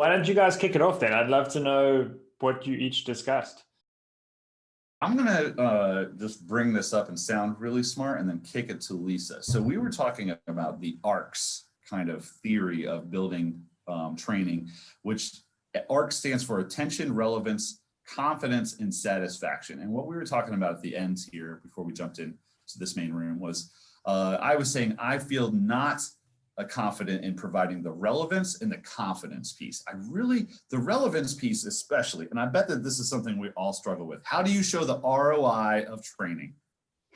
Why don't you guys kick it off then? I'd love to know what you each discussed. I'm gonna just bring this up and sound really smart and then kick it to Lisa. So we were talking about the ARCS kind of theory of building training, which ARC stands for attention, relevance, confidence, and satisfaction. And what we were talking about at the end here before we jumped into this main room was I was saying I feel not confident in providing the relevance and the confidence piece. The relevance piece especially, and I bet that this is something we all struggle with. How do you show the ROI of training?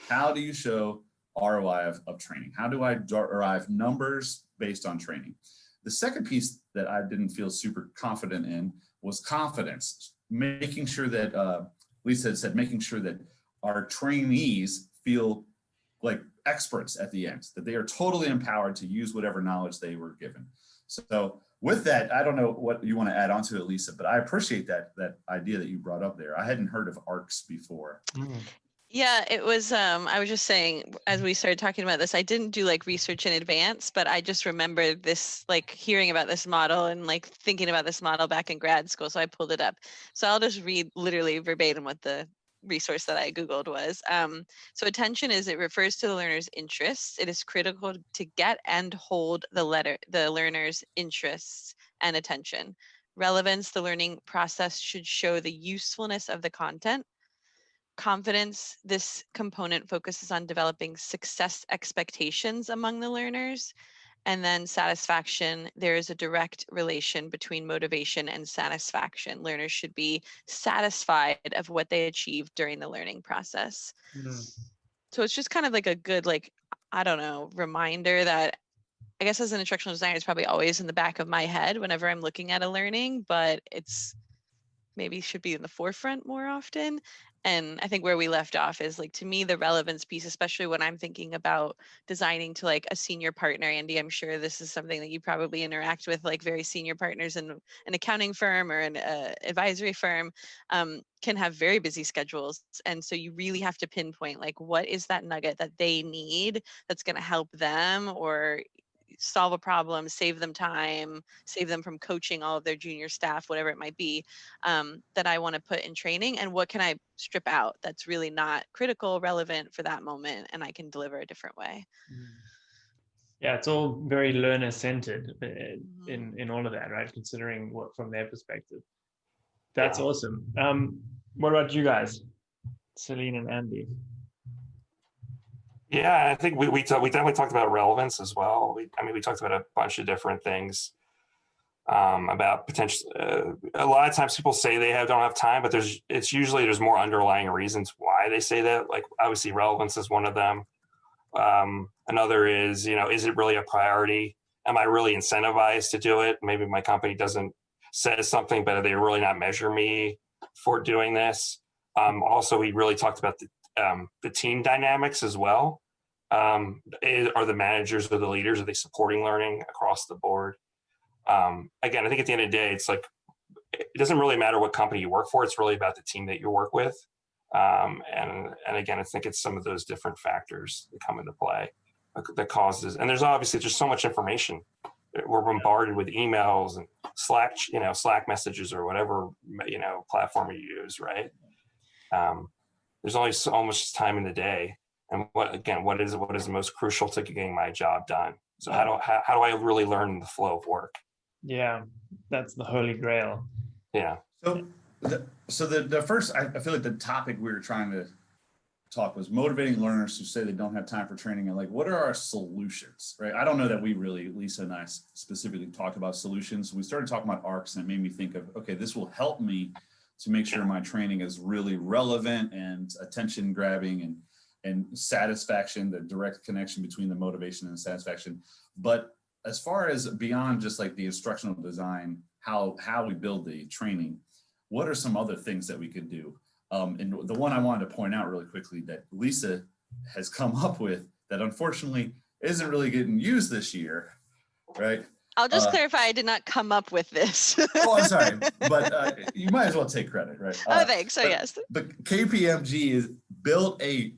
How do you show ROI of training? How do I derive numbers based on training? The second piece that I didn't feel super confident in was confidence, making sure that, Lisa had said, making sure that our trainees feel like experts at the end, that they are totally empowered to use whatever knowledge they were given. So with that, I don't know what you want to add on to it, Lisa, but I appreciate that idea that you brought up there. I hadn't heard of ARCs before. Yeah, it was, I was just saying, as we started talking about this, I didn't do like research in advance, but I just remembered this, like hearing about this model and like thinking about this model back in grad school. So I pulled it up. So I'll just read literally verbatim what the resource that I Googled was. So attention it refers to the learner's interests. It is critical to get and hold the learner's interests and attention. Relevance, the learning process should show the usefulness of the content. Confidence, this component focuses on developing success expectations among the learners. And then satisfaction, there is a direct relation between motivation and satisfaction. Learners should be satisfied of what they achieved during the learning process. So it's just kind of like a good, like, I don't know, reminder that I guess as an instructional designer, it's probably always in the back of my head whenever I'm looking at a learning, but it's maybe should be in the forefront more often. And I think where we left off is like, to me, the relevance piece, especially when I'm thinking about designing to like a senior partner. Andy, I'm sure this is something that you probably interact with, like very senior partners in an accounting firm or an advisory firm, can have very busy schedules. And so you really have to pinpoint like, what is that nugget that they need that's going to help them or solve a problem, save them time, save them from coaching all of their junior staff, whatever it might be, that I want to put in training, and what can I strip out that's really not critical, relevant for that moment, and I can deliver a different way. Yeah, it's all very learner-centered in all of that, right? Considering what from their perspective. That's awesome. What about you guys, Celine and Andy? Yeah, I think we definitely talked about relevance as well. We talked about a bunch of different things about potential. A lot of times people say they don't have time, but there's usually more underlying reasons why they say that. Like obviously relevance is one of them. Another is, is it really a priority? Am I really incentivized to do it? Maybe my company doesn't say something, but they really not measure me for doing this. Also, we really talked about the team dynamics as well. Are the managers or the leaders, are they supporting learning across the board? Again, I think at the end of the day, it's like, it doesn't really matter what company you work for. It's really about the team that you work with. And again, I think it's some of those different factors that come into play that causes, and there's obviously just so much information. We're bombarded with emails and Slack messages or whatever, platform you use, right? There's only so much time in the day. And what is the most crucial to getting my job done? So how do I really learn the flow of work? Yeah, that's the holy grail. Yeah. So the first, I feel like the topic we were trying to talk was motivating learners who say they don't have time for training, and like, what are our solutions, right? I don't know that we really, Lisa and I specifically talked about solutions. We started talking about ARCs, and it made me think of, okay, this will help me to make sure my training is really relevant and attention grabbing and satisfaction, the direct connection between the motivation and satisfaction. But as far as beyond just like the instructional design, how we build the training, what are some other things that we could do? And the one I wanted to point out really quickly that Lisa has come up with that unfortunately isn't really getting used this year, right? I'll just clarify, I did not come up with this. Oh, I'm sorry, but you might as well take credit, right? Thanks, so yes. But KPMG is built a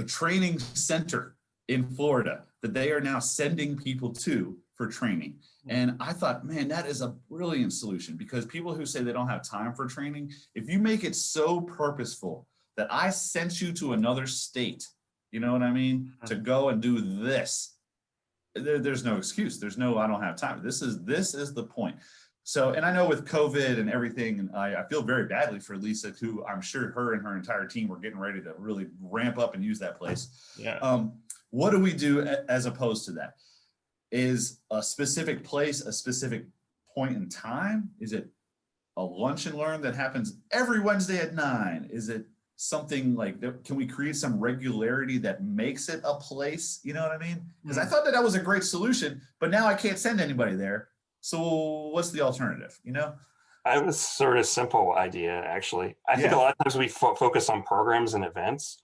training center in Florida that they are now sending people to for training. And I thought, man, that is a brilliant solution, because people who say they don't have time for training, if you make it so purposeful that I sent you to another state, you know what I mean, to go and do this, there's no excuse. There's no, I don't have time. This is the point. So, and I know with COVID and everything, and I feel very badly for Lisa, who I'm sure her and her entire team were getting ready to really ramp up and use that place. Yeah. What do we do as opposed to that? Is a specific place, a specific point in time? Is it a lunch and learn that happens every Wednesday at 9? Is it something like that? Can we create some regularity that makes it a place? You know what I mean? Because I thought that was a great solution, but now I can't send anybody there. So what's the alternative, you know? I have a sort of simple idea, actually. I think a lot of times we focus on programs and events,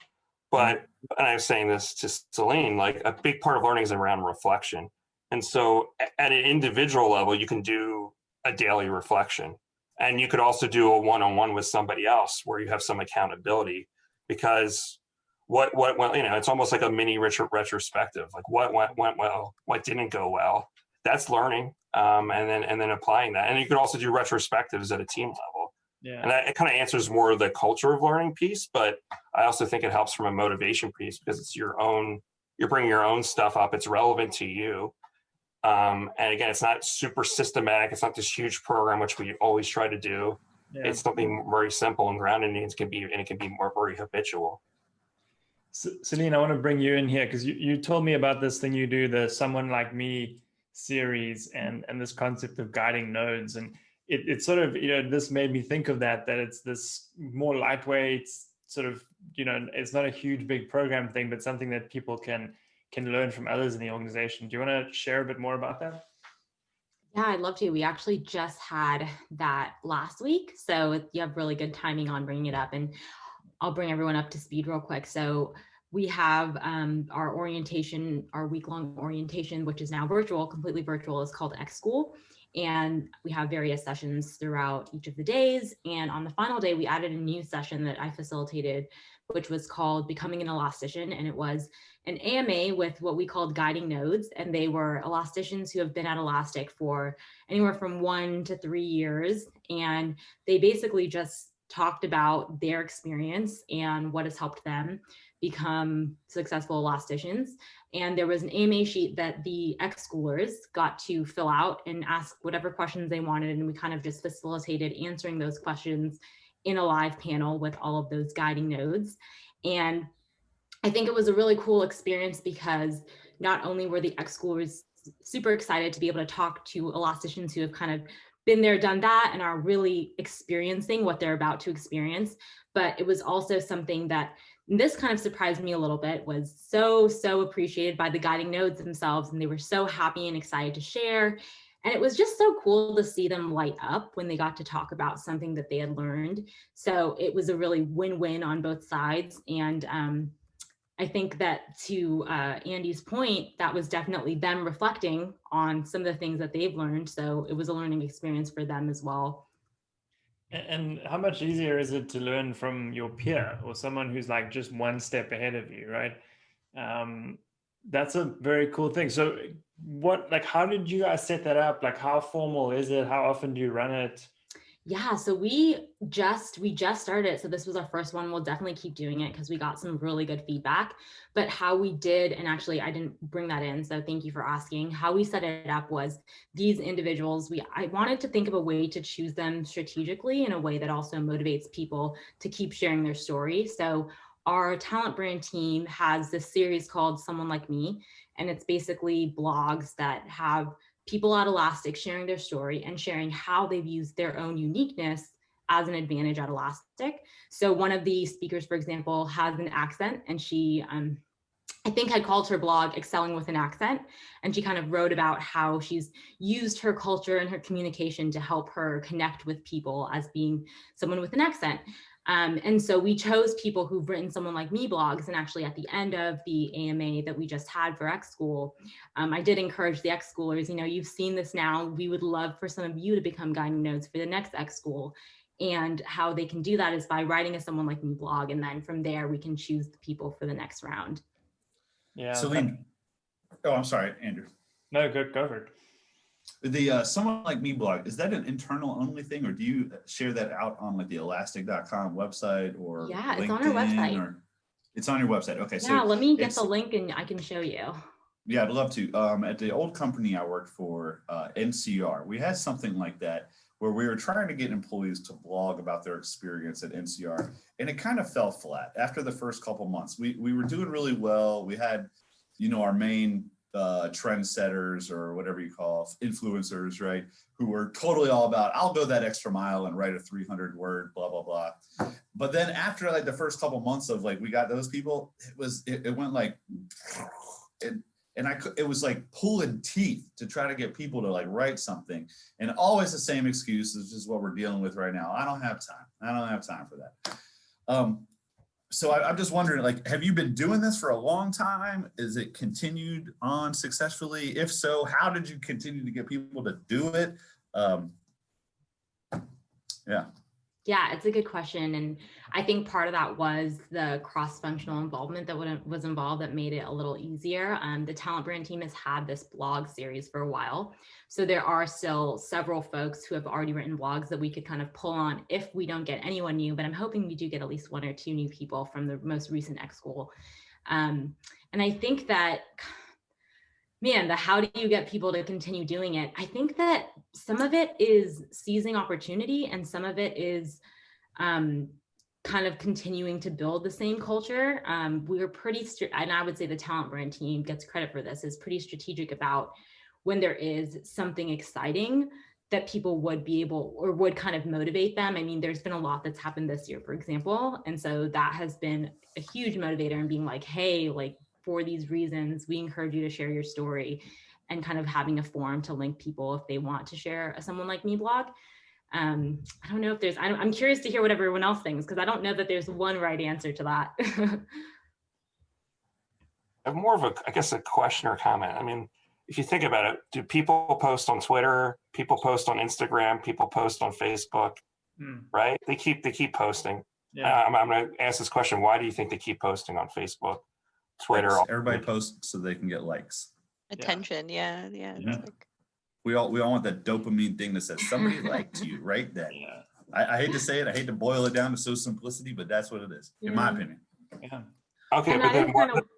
but, and I was saying this to Celine, like a big part of learning is around reflection. And so at an individual level, you can do a daily reflection, and you could also do a one-on-one with somebody else where you have some accountability, because what went, you know, it's almost like a mini retrospective, like what went well, what didn't go well. That's learning. And then applying that. And you could also do retrospectives at a team level. Yeah. And that, it kind of answers more of the culture of learning piece, but I also think it helps from a motivation piece, because it's your own, you're bringing your own stuff up. It's relevant to you. And again, it's not super systematic. It's not this huge program, which we always try to do. Yeah. It's something very simple and grounded, and it can be more very habitual. Celine, I want to bring you in here, because you told me about this thing you do, the Someone Like Me series, and this concept of guiding nodes, and it sort of, you know, this made me think of that it's this more lightweight sort of, you know, it's not a huge big program thing, but something that people can learn from others in the organization. Do you want to share a bit more about that? Yeah, I'd love to. We actually just had that last week, so you have really good timing on bringing it up, and I'll bring everyone up to speed real quick. So we have our orientation, our week-long orientation, which is now virtual, completely virtual, is called X School. And we have various sessions throughout each of the days. And on the final day, we added a new session that I facilitated, which was called Becoming an Elastician. And it was an AMA with what we called guiding nodes. And they were elasticians who have been at Elastic for anywhere from 1 to 3 years. And they basically just talked about their experience and what has helped them become successful elasticians. And there was an AMA sheet that the ex-schoolers got to fill out and ask whatever questions they wanted. And we kind of just facilitated answering those questions in a live panel with all of those guiding nodes. And I think it was a really cool experience, because not only were the ex-schoolers super excited to be able to talk to elasticians who have kind of been there, done that, and are really experiencing what they're about to experience, but it was also something that, this kind of surprised me a little bit, was so appreciated by the guiding nodes themselves, and they were so happy and excited to share. And it was just so cool to see them light up when they got to talk about something that they had learned. So it was a really win-win on both sides. And I think that, to Andy's point, that was definitely them reflecting on some of the things that they've learned. So it was a learning experience for them as well. And how much easier is it to learn from your peer, or someone who's like just one step ahead of you, right? That's a very cool thing. So how did you guys set that up? Like, how formal is it? How often do you run it? Yeah, so we just started it. So this was our first one. We'll definitely keep doing it because we got some really good feedback. But how we did, and actually I didn't bring that in, so thank you for asking. How we set it up was these individuals, I wanted to think of a way to choose them strategically in a way that also motivates people to keep sharing their story. So our talent brand team has this series called Someone Like Me, and it's basically blogs that have people at Elastic sharing their story and sharing how they've used their own uniqueness as an advantage at Elastic. So one of the speakers, for example, has an accent, and she, I think I called her blog Excelling with an Accent, and she kind of wrote about how she's used her culture and her communication to help her connect with people as being someone with an accent. And so we chose people who've written Someone Like Me blogs, and actually at the end of the AMA that we just had for X School, I did encourage the X Schoolers, you've seen this now, we would love for some of you to become guiding nodes for the next X School. And how they can do that is by writing a Someone Like Me blog, and then from there we can choose the people for the next round. Yeah. Celine, I'm sorry, Andrew. No, go for it. The Someone Like Me blog, is that an internal only thing, or do you share that out on like the elastic.com website or Yeah, LinkedIn? it's on our website. Or it's on your website? Okay, Yeah, so let me get the link and I can show you. yeah, I'd love to. At the old company I worked for, NCR, we had something like that where we were trying to get employees to blog about their experience at NCR, and it kind of fell flat after the first couple months. We were doing really well. We had, our main trendsetters, or whatever you call influencers, right? Who were totally all about, I'll go that extra mile and write a 300 word, blah, blah, blah. But then after like the first couple months of like, we got those people, it went like, it was like pulling teeth to try to get people to like write something, and always the same excuse is just what we're dealing with right now. I don't have time. I don't have time for that. So I'm just wondering, like, have you been doing this for a long time? Is it continued on successfully? If so, how did you continue to get people to do it? Yeah. Yeah, it's a good question. And I think part of that was the cross-functional involvement that was involved that made it a little easier. The Talent Brand team has had this blog series for a while. So there are still several folks who have already written blogs that we could kind of pull on if we don't get anyone new, but I'm hoping we do get at least 1 or 2 new people from the most recent X school. And I think that, man, how do you get people to continue doing it? I think that some of it is seizing opportunity, and some of it is kind of continuing to build the same culture. We were pretty, and I would say the Talent Brand team gets credit for this, is pretty strategic about when there is something exciting that people would be able, or would kind of motivate them. I mean, there's been a lot that's happened this year, for example. And so that has been a huge motivator in being like, hey, like, for these reasons, we encourage you to share your story, and kind of having a forum to link people if they want to share a Someone Like Me blog. I don't know if there's, I'm curious to hear what everyone else thinks, because I don't know that there's one right answer to that. I have more of I guess, a question or comment. I mean, if you think about it, do people post on Twitter? People post on Instagram? People post on Facebook? Right? They keep posting. Yeah. I'm going to ask this question. Why do you think they keep posting on Facebook, Twitter? Everybody posts so they can get likes. Attention. Yeah. Like... We all want that dopamine thing that says somebody liked you, right? That I hate to say it. I hate to boil it down to so simplicity, but that's what it is, in my opinion. Yeah. Okay, but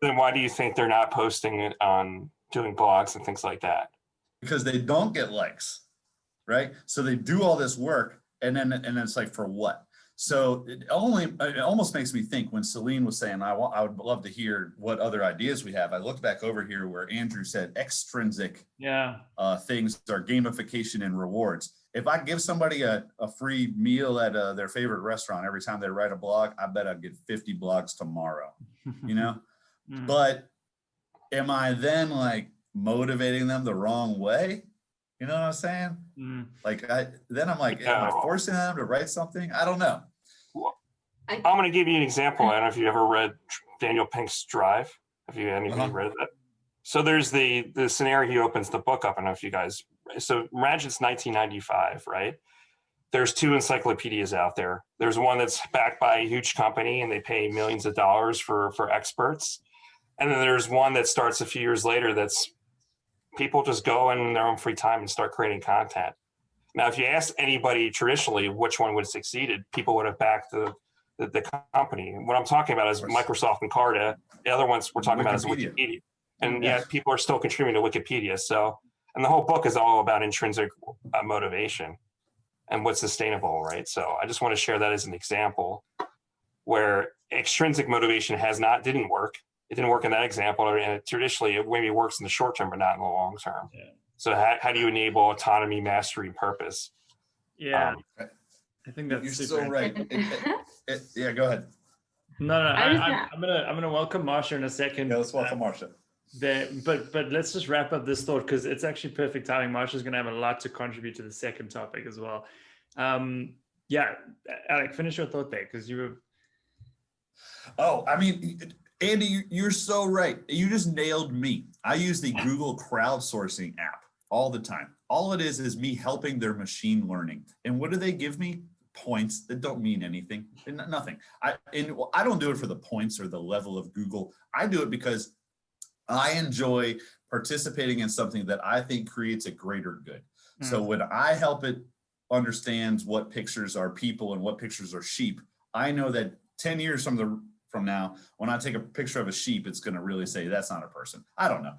then why do you think they're not posting on doing blogs and things like that? Because they don't get likes, right? So they do all this work, and then it's like, for what? So it almost makes me think, when Celine was saying, I would love to hear what other ideas we have. I looked back over here where Andrew said extrinsic things are gamification and rewards. If I give somebody a free meal at their favorite restaurant every time they write a blog, I bet I'd get 50 blogs tomorrow, But am I then like motivating them the wrong way? You know what I'm saying? Like, am I forcing them to write something? I don't know. I'm going to give you an example. I don't know if you ever read Daniel Pink's Drive. Have you anybody read that? So there's the scenario he opens the book up. I don't know if you guys. So imagine it's 1995, right? There's 2 encyclopedias out there. There's one that's backed by a huge company and they pay millions of dollars for experts. And then there's one that starts a few years later that's people just go in their own free time and start creating content. Now, if you ask anybody traditionally which one would have succeeded, people would have backed the company. What I'm talking about is Microsoft and Carta. The other ones we're talking about is Wikipedia. And yet people are still contributing to Wikipedia. So, and the whole book is all about intrinsic motivation and what's sustainable, right? So I just want to share that as an example where extrinsic motivation didn't work. It didn't work in that example. And traditionally, it maybe works in the short term, but not in the long term. Yeah. So how do you enable autonomy, mastery, and purpose? Yeah, I think that's you're so right. Yeah, go ahead. No, I'm gonna welcome Marsha in a second. Yeah, let's welcome Marsha. But let's just wrap up this thought, because it's actually perfect timing. Marsha's gonna have a lot to contribute to the second topic as well. Yeah, Alec, finish your thought there, because you were. Oh, I mean, Andy, you're so right. You just nailed me. I use the Google crowdsourcing app all the time. All it is me helping their machine learning. And what do they give me? Points that don't mean anything. Nothing. I don't do it for the points or the level of Google. I do it because I enjoy participating in something that I think creates a greater good. So when I help it understands what pictures are people and what pictures are sheep, I know that 10 years from now, when I take a picture of a sheep, it's going to really say that's not a person. I don't know.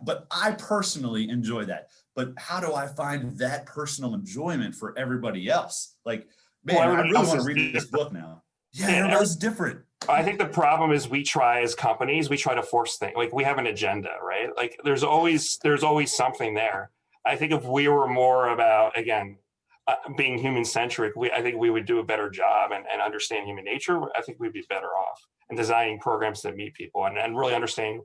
But I personally enjoy that. But how do I find that personal enjoyment for everybody else? Like, man, Well, I everybody really else want is to read this different. book now. Yeah, Yeah, everybody's different. I think the problem is we try as companies, we try to force things. Like we have an agenda, right? Like there's always something there. I think if we were more about, again, being human centric, I think we would do a better job and understand human nature. I think we'd be better off in designing programs that meet people and really understanding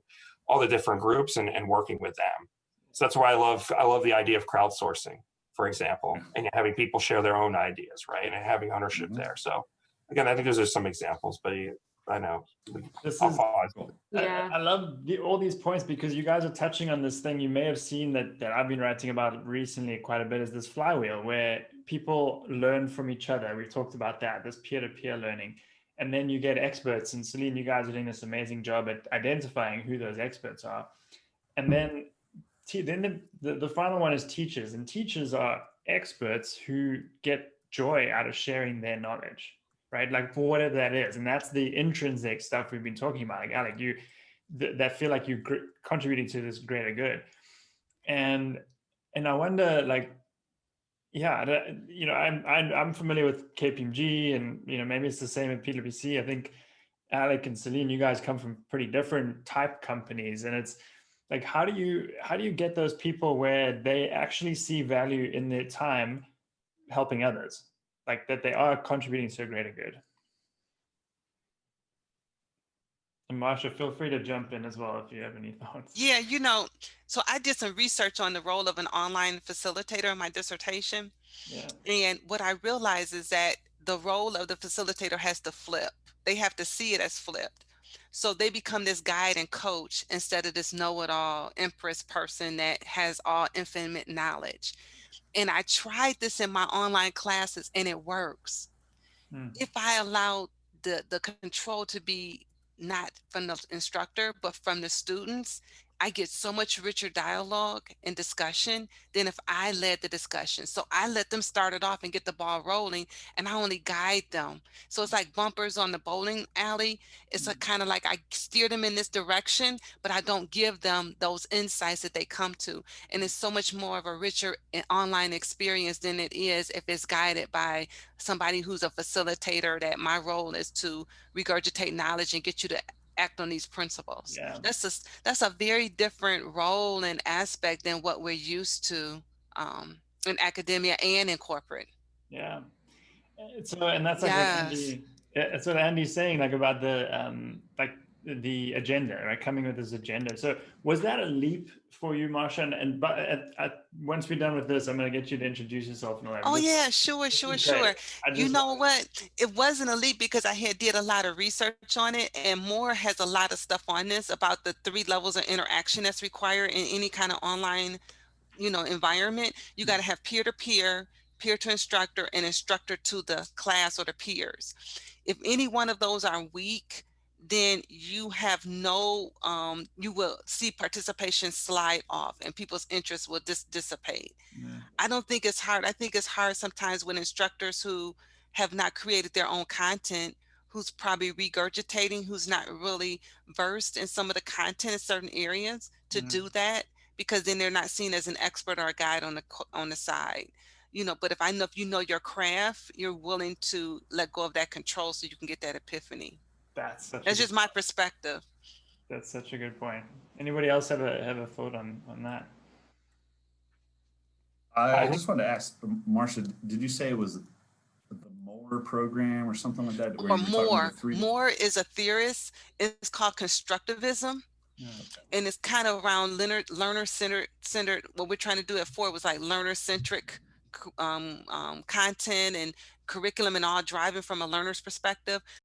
all the different groups and working with them. So that's why I love the idea of crowdsourcing, for example, and having people share their own ideas, right? And having ownership there. So again, I think those are some examples, but I know. I'll pause. Yeah. I love all these points because you guys are touching on this thing you may have seen that I've been writing about recently quite a bit, is this flywheel where people learn from each other. We've talked about that, this peer-to-peer learning. And then you get experts, and Celine, you guys are doing this amazing job at identifying who those experts are. And then the final one is teachers, and teachers are experts who get joy out of sharing their knowledge, right? Like for whatever that is. And that's the intrinsic stuff we've been talking about. Like Alec, that feel like you're contributing to this greater good. And I wonder, like, yeah, you know, I'm familiar with KPMG, and you know, maybe it's the same at PwC. I think Alec and Celine, you guys come from pretty different type companies, and it's like, how do you get those people where they actually see value in their time helping others, like that they are contributing to a greater good? And Marsha, feel free to jump in as well if you have any thoughts. Yeah, so I did some research on the role of an online facilitator in my dissertation. Yeah. And what I realized is that the role of the facilitator has to flip. They have to see it as flipped. So they become this guide and coach instead of this know-it-all empress person that has all infinite knowledge. And I tried this in my online classes and it works. If I allow the control to be not from the instructor, but from the students, I get so much richer dialogue and discussion than if I led the discussion. So I let them start it off and get the ball rolling, and I only guide them. So it's like bumpers on the bowling alley. It's a kind of like I steer them in this direction, but I don't give them those insights that they come to. And it's so much more of a richer online experience than it is if it's guided by somebody who's a facilitator, that my role is to regurgitate knowledge and get you to act on these principles. Yeah. That's a very different role and aspect than what we're used to in academia and in corporate. Yeah. So, and that's like Yes. what Andy's saying, like about like the agenda, right? Coming with this agenda. So was that a leap for you, Marsha? And but once we're done with this, I'm going to get you to introduce yourself and all that. Oh yeah, sure. You know what? It wasn't a leap because I did a lot of research on it, and Moore has a lot of stuff on this about the 3 levels of interaction that's required in any kind of online, environment. You got to have peer-to-peer, peer to instructor, and instructor to the class or the peers. If any one of those are weak, then you have no, you will see participation slide off and people's interest will dissipate. I don't think it's hard. I think it's hard sometimes when instructors who have not created their own content, who's probably regurgitating, who's not really versed in some of the content in certain areas to do that, because then they're not seen as an expert or a guide on the side. But if you know your craft, you're willing to let go of that control so you can get that epiphany. That's just my perspective. That's such a good point. Anybody else have a thought on that? I just wanted to ask, Marsha, did you say it was the Moore program or something like that? Or Moore is a theorist. It's called constructivism. And it's kind of around learner-centered. What we're trying to do at Ford was like learner-centric content and curriculum and all driving from a learner's perspective.